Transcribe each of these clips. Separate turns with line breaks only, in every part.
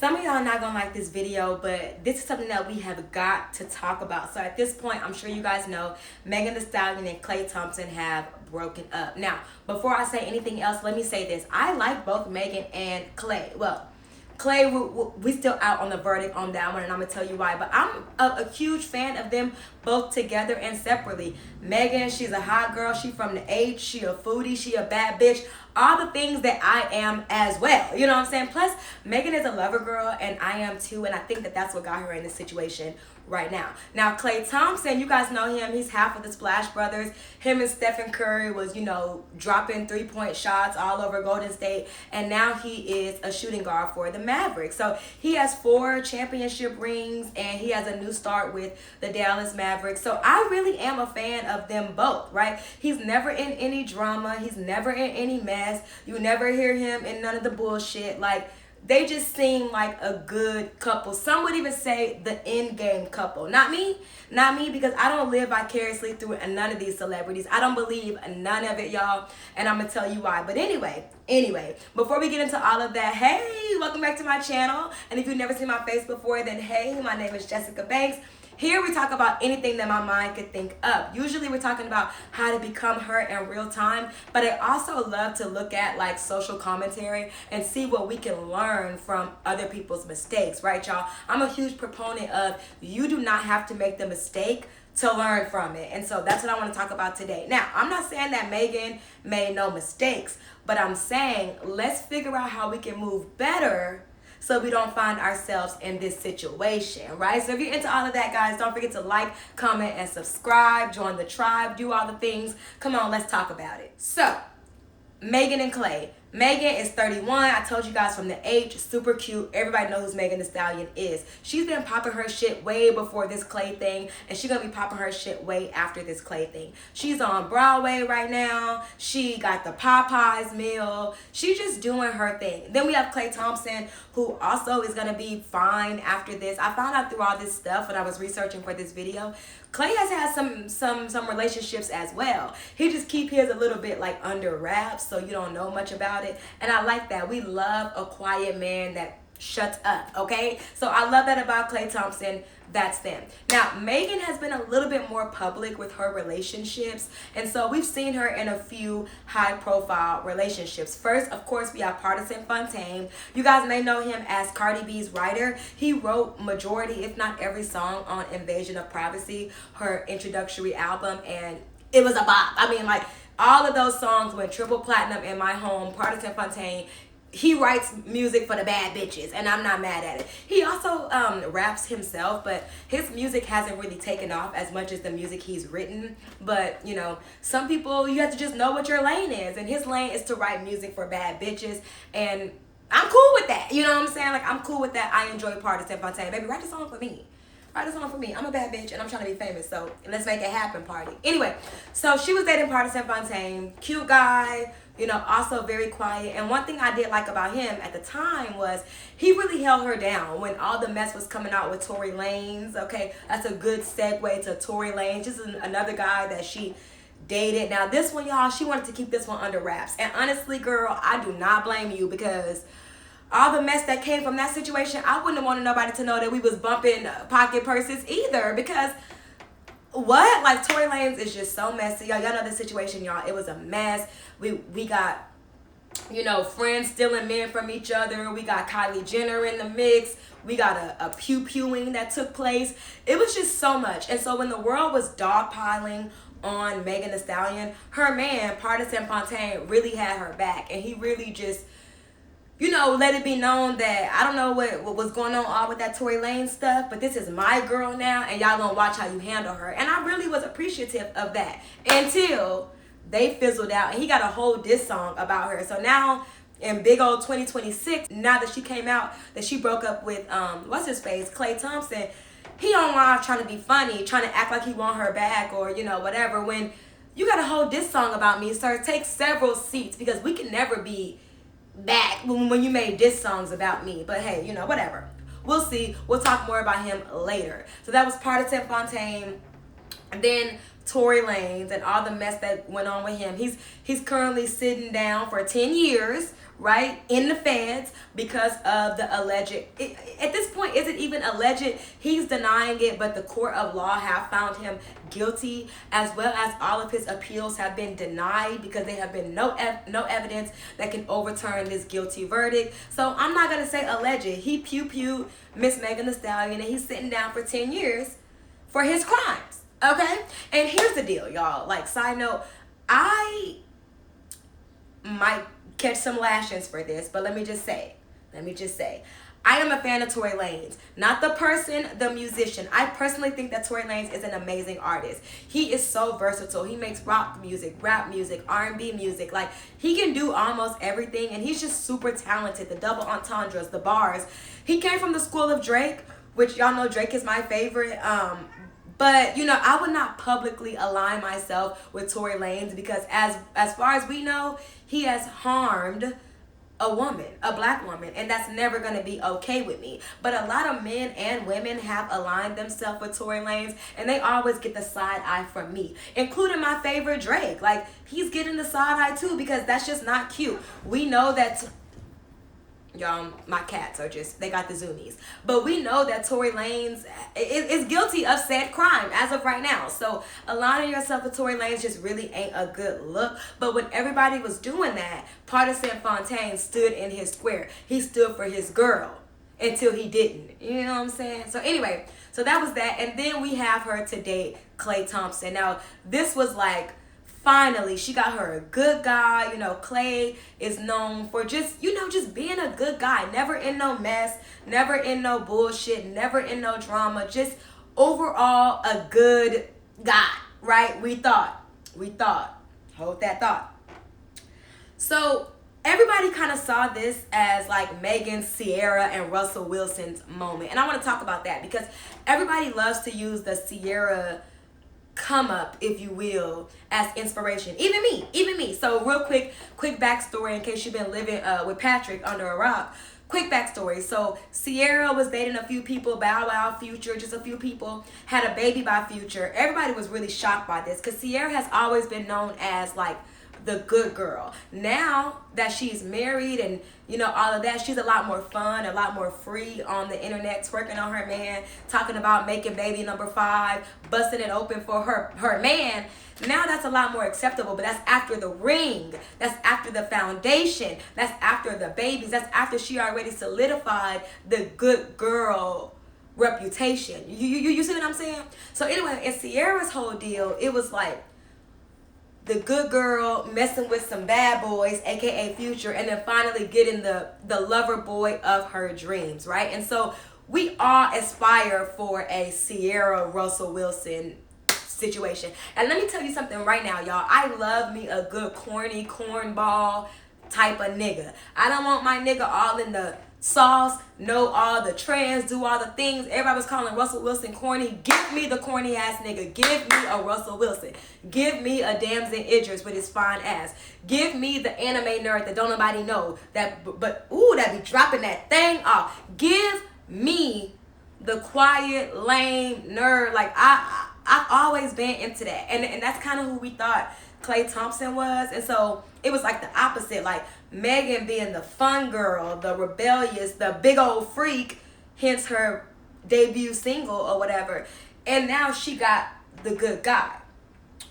Some of y'all are not gonna like this video, but this is something that we have got to talk about. So at this point, I'm sure you guys know Megan Thee Stallion and Klay Thompson have broken up. Now, before I say anything else, let me say this. I like both Megan and Klay. Well, Klay, we still out on the verdict on that one, and I'm gonna tell you why. But I'm a huge fan of them both together and separately. Megan, she's a hot girl. She from the H. She a foodie. She a bad bitch. All the things that I am as well. You know what I'm saying? Plus, Megan is a lover girl, and I am too. And I think that that's what got her in this situation right now. Now, Klay Thompson, you guys know him. He's half of the Splash Brothers. Him and Stephen Curry was, dropping three-point shots all over Golden State. And now he is a shooting guard for the Mavericks. So he has 4 championship rings, and he has a new start with the Dallas Mavericks. So I really am a fan of them both, right? He's never in any drama. He's never in any mess. You never hear him in none of the bullshit. Like, they just seem like a good couple. Some would even say the in-game couple. Not me, because I don't live vicariously through none of these celebrities. I don't believe none of it, y'all, and I'm gonna tell you why. But anyway, before we get into all of that, hey, welcome back to my channel. And if you've never seen my face before, then hey, my name is Jessica Banks. Here we talk about anything that my mind could think of. Usually we're talking about how to become her in real time, but I also love to look at like social commentary and see what we can learn from other people's mistakes, right, y'all? I'm a huge proponent of you do not have to make the mistake to learn from it. And so that's what I want to talk about today. Now, I'm not saying that Megan made no mistakes, but I'm saying let's figure out how we can move better so we don't find ourselves in this situation, right? So if you're into all of that, guys, don't forget to like, comment, and subscribe. Join the tribe. Do all the things. Come on, let's talk about it. So, Megan and Klay. Megan is 31. I told you guys from the H, super cute. Everybody knows who Megan Thee Stallion is. She's been popping her shit way before this Klay thing, and she's gonna be popping her shit way after this Klay thing. She's on Broadway right now. She got the Popeyes meal. She's just doing her thing. Then we have Klay Thompson, who also is gonna be fine after this. I found out through all this stuff when I was researching for this video. Klay has had some relationships as well. He just keep his a little bit like under wraps, so you don't know much about it. And I like that. We love a quiet man that shuts up, okay? So I love that about Klay Thompson. That's them. Now, Megan has been a little bit more public with her relationships, and so we've seen her in a few high-profile relationships. First, of course, we have Pardison Fontaine. You guys may know him as Cardi B's writer. He wrote majority, if not every song on Invasion of Privacy, her introductory album, and it was a bop. I mean, like, all of those songs went triple platinum in my home. Pardison Fontaine, he writes music for the bad bitches, and I'm not mad at it. He also raps himself, but his music hasn't really taken off as much as the music he's written. But, some people, you have to just know what your lane is, and his lane is to write music for bad bitches, and I'm cool with that. You know what I'm saying? Like, I'm cool with that. I enjoy Pardison Fontaine. Baby, write a song for me. Write a song for me. I'm a bad bitch, and I'm trying to be famous, so let's make it happen, party. Anyway, so she was dating Pardison Fontaine. Cute guy, also very quiet. And one thing I did like about him at the time was he really held her down when all the mess was coming out with Tory Lanez. Okay, that's a good segue to Tory Lanez. Just another guy that she dated. Now, this one, y'all, she wanted to keep this one under wraps. And honestly, girl, I do not blame you, because all the mess that came from that situation, I wouldn't have wanted nobody to know that we was bumping pocket purses either, because what? Like, Tory Lanez is just so messy. Y'all know the situation, y'all. It was a mess. We got, friends stealing men from each other. We got Kylie Jenner in the mix. We got a pew-pewing that took place. It was just so much. And so when the world was dogpiling on Megan Thee Stallion, her man, Pardison Fontaine, really had her back. And he really just, let it be known that I don't know what was going on all with that Tory Lanez stuff, but this is my girl now, and y'all gonna watch how you handle her. And I really was appreciative of that until they fizzled out, and he got a whole diss song about her. So now in big old 2026, now that she came out that she broke up with what's his face, Klay Thompson, he on live trying to be funny, trying to act like he want her back or whatever, when you got a whole diss song about me, sir. Take several seats, because we can never be back when you made diss songs about me. But hey, whatever. We'll see. We'll talk more about him later. So that was Pardison Fontaine. And then Tory Lanez and all the mess that went on with him. He's currently sitting down for 10 years, right, in the feds because of the alleged, at this point, is it even alleged? He's denying it, but the court of law have found him guilty, as well as all of his appeals have been denied because there have been no evidence that can overturn this guilty verdict. So I'm not going to say alleged. He pew-pewed Miss Megan Thee Stallion, and he's sitting down for 10 years for his crimes. Okay? And here's the deal, y'all. Like, side note, I might catch some lashings for this, but let me just say, I am a fan of Tory Lanez. Not the person, the musician. I personally think that Tory Lanez is an amazing artist. He is so versatile. He makes rock music, rap music, R&B music. Like, he can do almost everything, and he's just super talented. The double entendres, the bars. He came from the school of Drake, which y'all know Drake is my favorite. But, you know, I would not publicly align myself with Tory Lanez because as far as we know, he has harmed a woman, a black woman, and that's never going to be okay with me. But a lot of men and women have aligned themselves with Tory Lanez, and they always get the side eye from me, including my favorite Drake. Like, he's getting the side eye too because that's just not cute. We know that... Y'all, my cats are just, they got the zoomies. But we know that Tory Lanez is guilty of said crime as of right now. So aligning yourself with Tory Lanez just really ain't a good look. But when everybody was doing that, Partisan Fontaine stood in his square. He stood for his girl until he didn't. You know what I'm saying? So anyway, so that was that. And then we have her to date Klay Thompson. Now, this was like, finally, she got her a good guy. You know, Klay is known for just, you know, just being a good guy. Never in no mess, never in no bullshit, never in no drama. Just overall a good guy, right? We thought. Hold that thought. So everybody kind of saw this as like Megan, Ciara, and Russell Wilson's moment. And I want to talk about that because everybody loves to use the Ciara come up, if you will, as inspiration. Even me. So real quick backstory in case you've been living with Patrick under a rock. Quick backstory. So Ciara was dating a few people, Bow Wow, Future, just a few people, had a baby by Future. Everybody was really shocked by this because Ciara has always been known as like the good girl. Now that she's married and, you know, all of that, she's a lot more fun, a lot more free on the internet, twerking on her man, talking about making baby number 5, busting it open for her man. Now that's a lot more acceptable, but that's after the ring. That's after the foundation. That's after the babies. That's after she already solidified the good girl reputation. You see what I'm saying? So anyway, in Ciara's whole deal, it was like, the good girl messing with some bad boys, aka Future, and then finally getting the lover boy of her dreams, right? And so we all aspire for a Ciara Russell Wilson situation. And let me tell you something right now, y'all. I love me a good corny cornball type of nigga. I don't want my nigga all in the sauce, know all the trends, do all the things. Everybody was calling Russell Wilson corny. Give me the corny ass nigga. Give me a Russell Wilson. Give me a Damson Idris with his fine ass. Give me the anime nerd that don't nobody know that, but ooh, that be dropping that thing off. Give me the quiet, lame nerd. Like I've always been into that, and that's kind of who we thought Klay Thompson was. And so it was like the opposite, like Megan being the fun girl, the rebellious, the big old freak, hence her debut single or whatever. And now she got the good guy,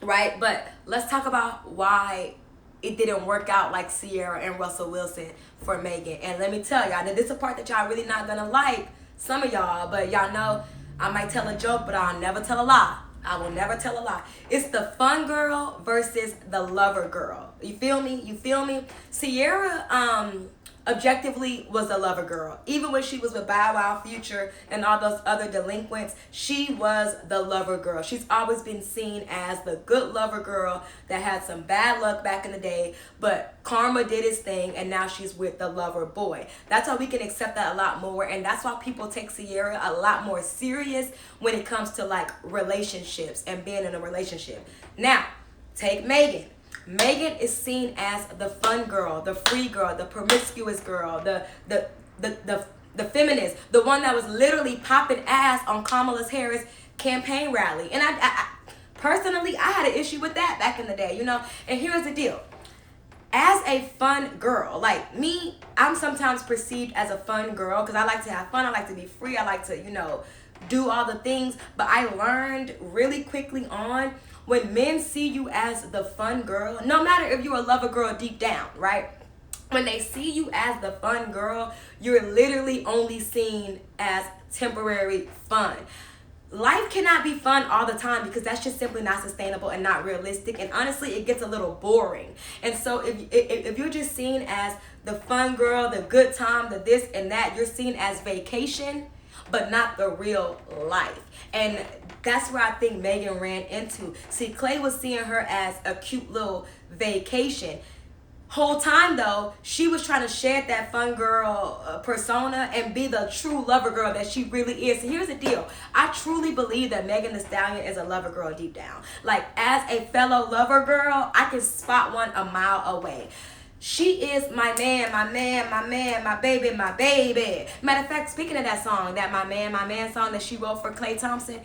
right? But let's talk about why it didn't work out like Ciara and Russell Wilson for Megan. And let me tell y'all, now this is a part that y'all really not gonna like, some of y'all, but y'all know I might tell a joke, but I'll never tell a lie. I will never tell a lie. It's the fun girl versus the lover girl. You feel me? Ciara, objectively was a lover girl. Even when she was with Bow Wow, Future, and all those other delinquents, she was the lover girl. She's always been seen as the good lover girl that had some bad luck back in the day, but karma did its thing, and now she's with the lover boy. That's why we can accept that a lot more, and that's why people take Ciara a lot more serious when it comes to like relationships and being in a relationship. Now, take Megan. Megan is seen as the fun girl, the free girl, the promiscuous girl, the feminist, the one that was literally popping ass on Kamala Harris' campaign rally. And Personally, I had an issue with that back in the day, you know. And here's the deal. As a fun girl, like me, I'm sometimes perceived as a fun girl because I like to have fun. I like to be free. I like to, you know, do all the things. But I learned really quickly on, when men see you as the fun girl, no matter if you're a lover girl deep down, right? When they see you as the fun girl, you're literally only seen as temporary fun. Life cannot be fun all the time because that's just simply not sustainable and not realistic. And honestly, it gets a little boring. And so if you're just seen as the fun girl, the good time, the this and that, you're seen as vacation, but not the real life. And that's where I think Megan ran into. See, Klay was seeing her as a cute little vacation. Whole time though, she was trying to shed that fun girl persona and be the true lover girl that she really is. So here's the deal. I truly believe that Megan Thee Stallion is a lover girl deep down. Like, as a fellow lover girl, I can spot one a mile away. She is my man, my man, my man, my baby, my baby. Matter of fact, speaking of that song, that my man song that she wrote for Klay Thompson,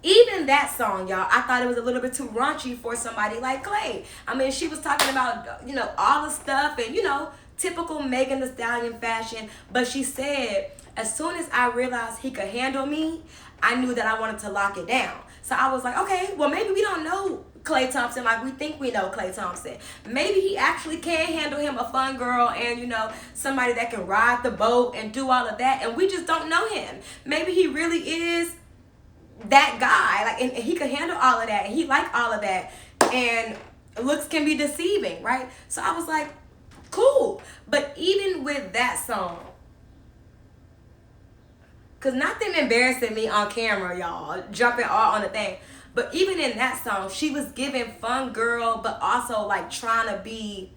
even that song, y'all, I thought it was a little bit too raunchy for somebody like Klay. I mean, she was talking about, you know, all the stuff and, you know, typical Megan Thee Stallion fashion. But she said, as soon as I realized he could handle me, I knew that I wanted to lock it down. So I was like, okay, well, maybe we don't know Klay Thompson like we think we know Klay Thompson. Maybe he actually can handle him a fun girl and, you know, somebody that can ride the boat and do all of that. And we just don't know him. Maybe he really is that guy, like, and he could handle all of that, and he like all of that, and looks can be deceiving, right? So I was like, cool. But even with that song, because nothing embarrassing me on camera, y'all, jumping all on the thing, but even in that song, she was giving fun girl, but also like trying to be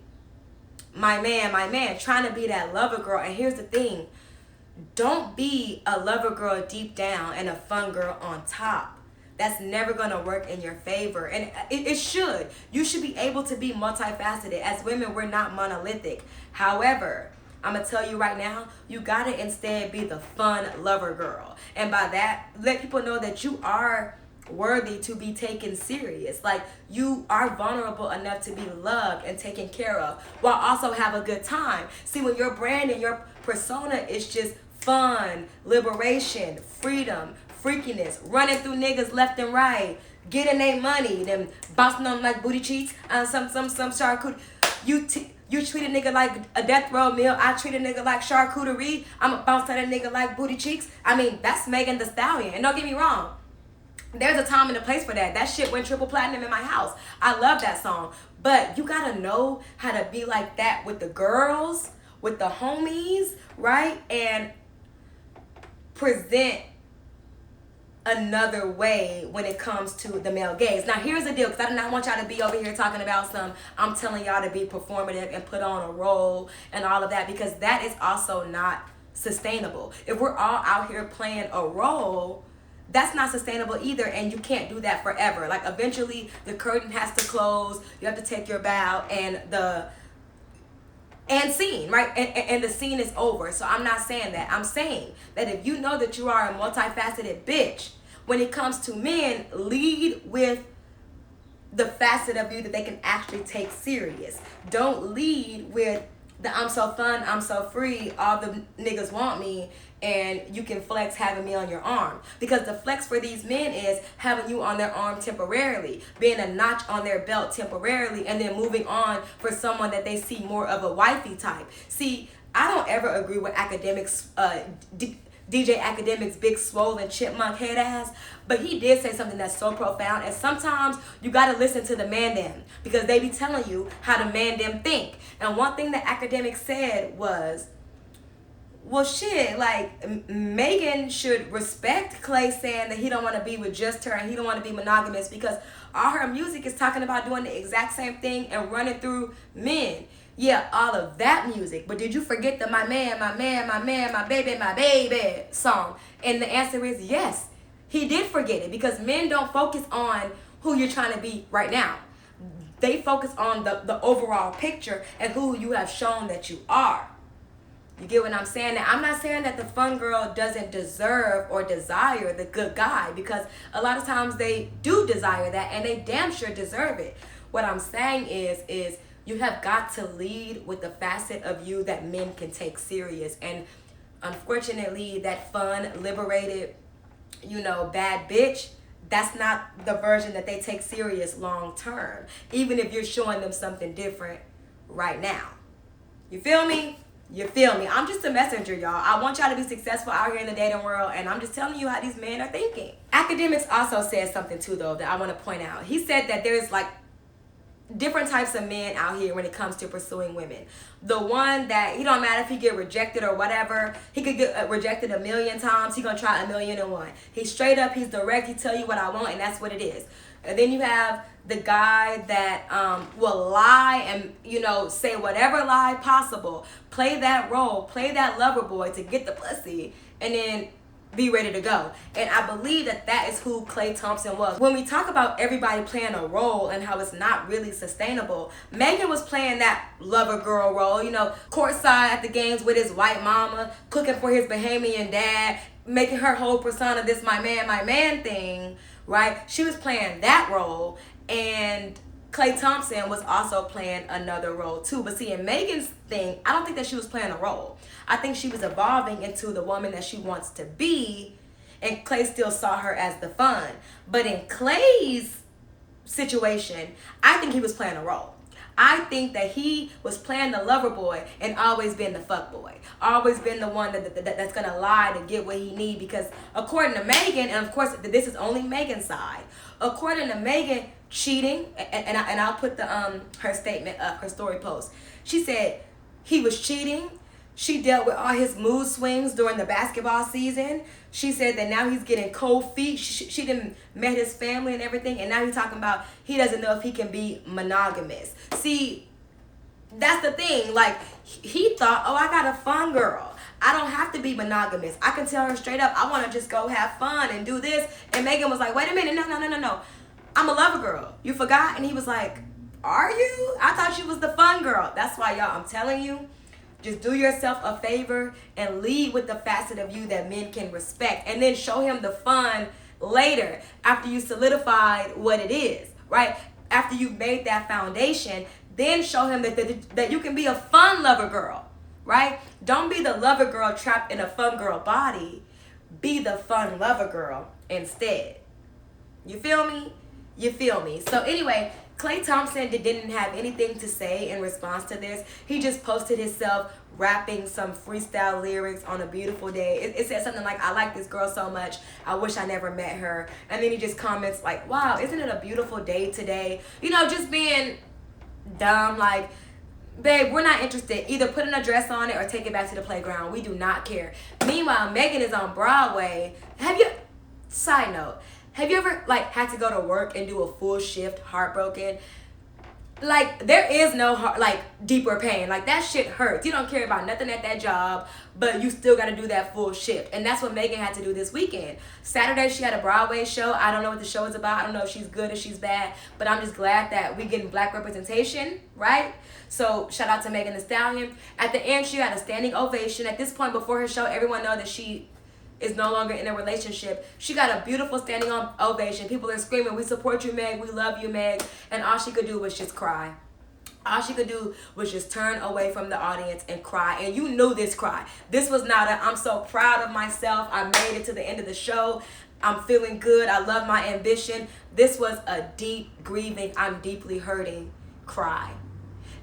my man, trying to be that lover girl. And here's the thing, don't be a lover girl deep down and a fun girl on top. That's never going to work in your favor. And it should. You should be able to be multifaceted. As women, we're not monolithic. However, I'm going to tell you right now, you got to instead be the fun lover girl. And by that, let people know that you are worthy to be taken serious. Like, you are vulnerable enough to be loved and taken care of while also have a good time. See, when your brand and your persona is just fun, liberation, freedom, freakiness, running through niggas left and right, getting their money, them bouncing on like booty cheeks, some charcuterie. You treat a nigga like a death row meal. I treat a nigga like charcuterie. I'ma bounce at a nigga like booty cheeks. I mean, that's Megan Thee Stallion. And don't get me wrong, there's a time and a place for that. That shit went triple platinum in my house. I love that song. But you gotta know how to be like that with the girls, with the homies, right? And present another way when it comes to the male gaze. Now, here's the deal, because I do not want y'all to be over here talking about I'm telling y'all to be performative and put on a role and all of that, because that is also not sustainable. If we're all out here playing a role, that's not sustainable either, and you can't do that forever. Like, eventually the curtain has to close, you have to take your bow, and scene, right? And the scene is over. So I'm not saying that. I'm saying that if you know that you are a multifaceted bitch, when it comes to men, lead with the facet of you that they can actually take serious. Don't lead with the I'm so fun, I'm so free, all the niggas want me, and you can flex having me on your arm. Because the flex for these men is having you on their arm temporarily, being a notch on their belt temporarily, and then moving on for someone that they see more of a wifey type. See, I don't ever agree with academics, DJ Academic's big swollen chipmunk head ass, but he did say something that's so profound. And sometimes you gotta listen to the man them, because they be telling you how the man them think. And one thing that Academic said was, well, shit, like, Megan should respect Klay saying that he don't want to be with just her and he don't want to be monogamous, because all her music is talking about doing the exact same thing and running through men. Yeah, all of that music. But did you forget the my man, my baby song? And the answer is yes. He did forget it, because men don't focus on who you're trying to be right now. They focus on the overall picture and who you have shown that you are. You get what I'm saying? Now, I'm not saying that the fun girl doesn't deserve or desire the good guy, because a lot of times they do desire that and they damn sure deserve it. What I'm saying is you have got to lead with the facet of you that men can take serious. And unfortunately, that fun, liberated, bad bitch, that's not the version that they take serious long term, even if you're showing them something different right now. You feel me? You feel me? I'm just a messenger, y'all. I want y'all to be successful out here in the dating world, and I'm just telling you how these men are thinking. Academics also said something too, though, that I want to point out. He said that there's like different types of men out here when it comes to pursuing women. The one that, he don't matter if he get rejected or whatever, he could get rejected 1,000,000 times, he gonna try 1,000,001. He's straight up, he's direct, he tell you what I want, and that's what it is. And then you have the guy that will lie and say whatever lie possible, play that role, play that lover boy to get the pussy, and then be ready to go. And I believe that is who Klay Thompson was. When we talk about everybody playing a role and how it's not really sustainable, Megan was playing that lover girl role, courtside at the games with his white mama, cooking for his Bahamian dad, making her whole persona this my man thing, right? She was playing that role, and Klay Thompson was also playing another role too. But see, in Megan's thing, I don't think that she was playing a role. I think she was evolving into the woman that she wants to be, and Klay still saw her as the fun. But in Klay's situation, I think he was playing a role. I think that he was playing the lover boy and always been the fuck boy. Always been the one that's going to lie to get what he need. Because according to Megan, and of course this is only Megan's side, according to Megan, cheating, and I'll put the her statement up, her story post. She said he was cheating. She dealt with all his mood swings during the basketball season. She said that now he's getting cold feet. She done met his family and everything, and now he's talking about he doesn't know if he can be monogamous. See, that's the thing. Like, he thought, oh, I got a fun girl. I don't have to be monogamous. I can tell her straight up, I want to just go have fun and do this. And Megan was like, wait a minute, no. I'm a lover girl. You forgot? And he was like, are you? I thought you was the fun girl. That's why, y'all, I'm telling you, just do yourself a favor and lead with the facet of you that men can respect. And then show him the fun later after you solidified what it is, right? After you've made that foundation, then show him that you can be a fun lover girl, right? Don't be the lover girl trapped in a fun girl body. Be the fun lover girl instead. You feel me? You feel me? So anyway, Klay Thompson didn't have anything to say in response to this. He just posted himself rapping some freestyle lyrics on a beautiful day. It said something like, I like this girl so much, I wish I never met her. And then he just comments like, wow, isn't it a beautiful day today? Just being dumb, like, babe, we're not interested. Either put a dress on it or take it back to the playground. We do not care. Meanwhile, Megan is on Broadway. Side note, have you ever had to go to work and do a full shift heartbroken? There is no deeper pain. That shit hurts. You don't care about nothing at that job, but you still got to do that full shift. And that's what Megan had to do this weekend. Saturday, she had a Broadway show. I don't know what the show is about. I don't know if she's good or she's bad, but I'm just glad that we getting black representation, right? So shout out to Megan Thee Stallion. At the end, she had a standing ovation. At this point, before her show, everyone know that she is no longer in a relationship. She got a beautiful standing ovation. People are screaming, we support you, Meg. We love you, Meg. And all she could do was just cry. All she could do was just turn away from the audience and cry. And you knew this cry. This was not I'm so proud of myself. I made it to the end of the show. I'm feeling good. I love my ambition. This was a deep, grieving, I'm deeply hurting cry.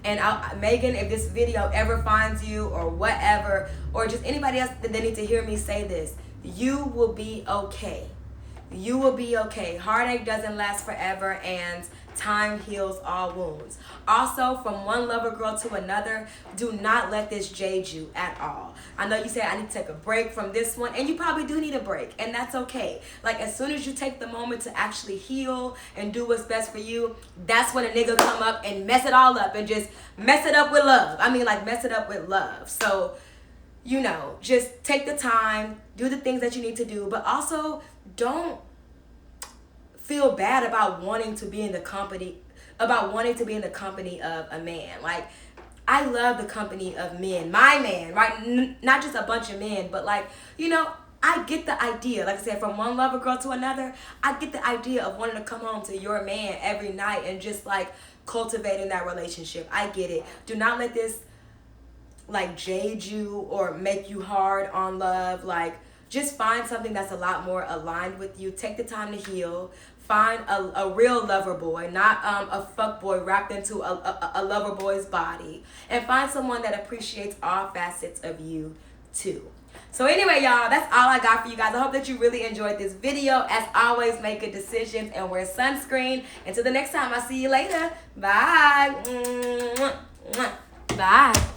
And Megan, if this video ever finds you or whatever, or just anybody else that they need to hear me say this, you will be okay. You will be okay. Heartache doesn't last forever, and time heals all wounds. Also, from one lover girl to another, do not let this jade you at all. I know you say I need to take a break from this one, and you probably do need a break, and that's okay. As soon as you take the moment to actually heal and do what's best for you, that's when a nigga come up and mess it all up and just mess it up with love. Mess it up with love. So, just take the time, do the things that you need to do, but also don't feel bad about wanting to be in the company of a man. I love the company of men, my man, right? Not just a bunch of men, but like, you know, I get the idea. Like I said, from one lover girl to another, I get the idea of wanting to come home to your man every night and just like cultivating that relationship. I get it. Do not let this like jade you or make you hard on love. Like, just find something that's a lot more aligned with you. Take the time to heal. Find a real lover boy, not a fuck boy wrapped into a lover boy's body. And find someone that appreciates all facets of you too. So anyway, y'all, that's all I got for you guys. I hope that you really enjoyed this video. As always, make good decisions and wear sunscreen. Until the next time, I'll see you later. Bye. Bye.